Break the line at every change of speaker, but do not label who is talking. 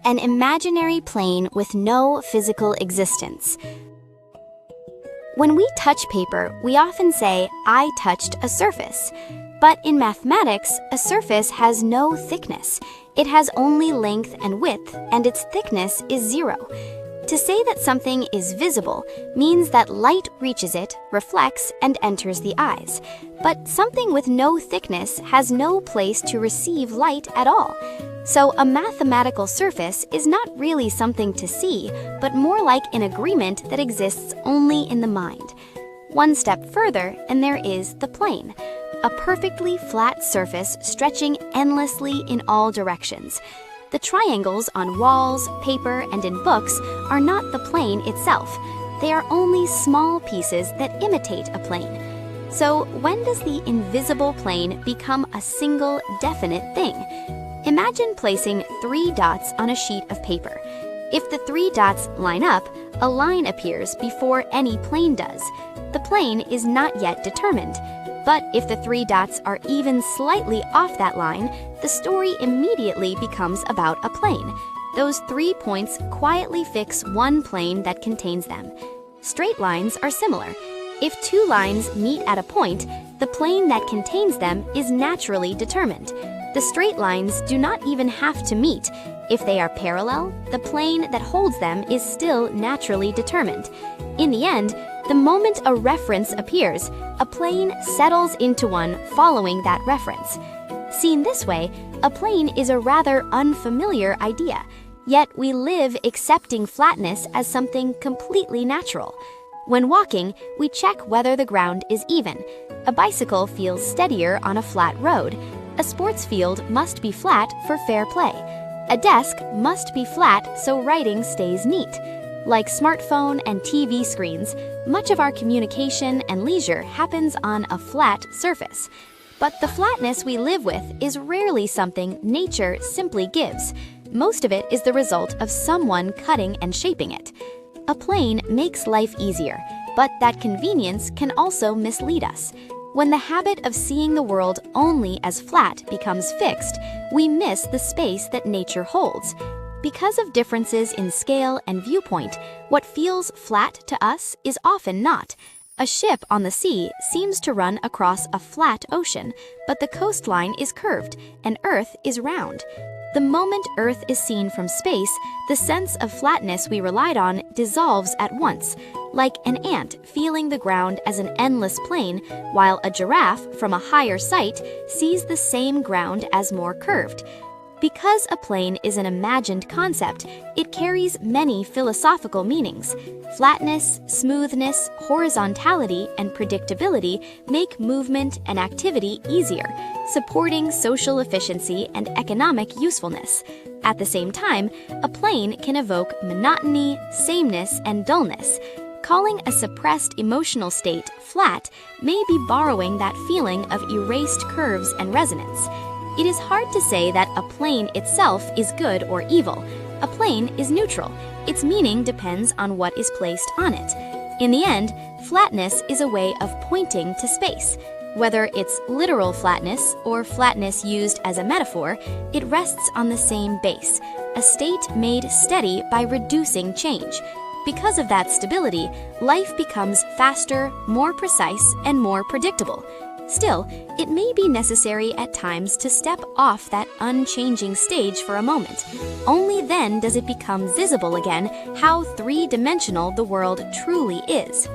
an imaginary plane with no physical existence. When we touch paper, we often say, "I touched a surface." But in mathematics, a surface has no thickness. It has only length and width, and its thickness is 0. To say that something is visible means that light reaches it, reflects, and enters the eyes. But something with no thickness has no place to receive light at all. So a mathematical surface is not really something to see, but more like an agreement that exists only in the mind. One step further, and there is the plane, a perfectly flat surface stretching endlessly in all directions. The triangles on walls, paper, and in books are not the plane itself. They are only small pieces that imitate a plane. So when does the invisible plane become a single, definite thing? Imagine placing 3 dots on a sheet of paper. If the 3 dots line up, a line appears before any plane does. The plane is not yet determined. But if the 3 dots are even slightly off that line, the story immediately becomes about a plane. Those 3 points quietly fix one plane that contains them. Straight lines are similar. If 2 lines meet at a point, the plane that contains them is naturally determined. The straight lines do not even have to meet. If they are parallel, the plane that holds them is still naturally determined. In the end, the moment a reference appears, a plane settles into one following that reference. Seen this way, a plane is a rather unfamiliar idea, yet we live accepting flatness as something completely natural. When walking, we check whether the ground is even. A bicycle feels steadier on a flat road. A sports field must be flat for fair play. A desk must be flat so writing stays neat. Like smartphone and TV screens, much of our communication and leisure happens on a flat surface. But the flatness we live with is rarely something nature simply gives. Most of it is the result of someone cutting and shaping it. A plane makes life easier, but that convenience can also mislead us. When the habit of seeing the world only as flat becomes fixed, we miss the space that nature holds. Because of differences in scale and viewpoint, what feels flat to us is often not. A ship on the sea seems to run across a flat ocean, but the coastline is curved and Earth is round. The moment Earth is seen from space, the sense of flatness we relied on dissolves at once, like an ant feeling the ground as an endless plain, while a giraffe from a higher height sees the same ground as more curved. Because a plane is an imagined concept, it carries many philosophical meanings. Flatness, smoothness, horizontality, and predictability make movement and activity easier, supporting social efficiency and economic usefulness. At the same time, a plane can evoke monotony, sameness, and dullness. Calling a suppressed emotional state flat may be borrowing that feeling of erased curves and resonance. It is hard to say that a plane itself is good or evil. A plane is neutral. Its meaning depends on what is placed on it. In the end, flatness is a way of pointing to space. Whether it's literal flatness or flatness used as a metaphor, it rests on the same base, a state made steady by reducing change. Because of that stability, life becomes faster, more precise, and more predictable. Still, it may be necessary at times to step off that unchanging stage for a moment. Only then does it become visible again how three-dimensional the world truly is.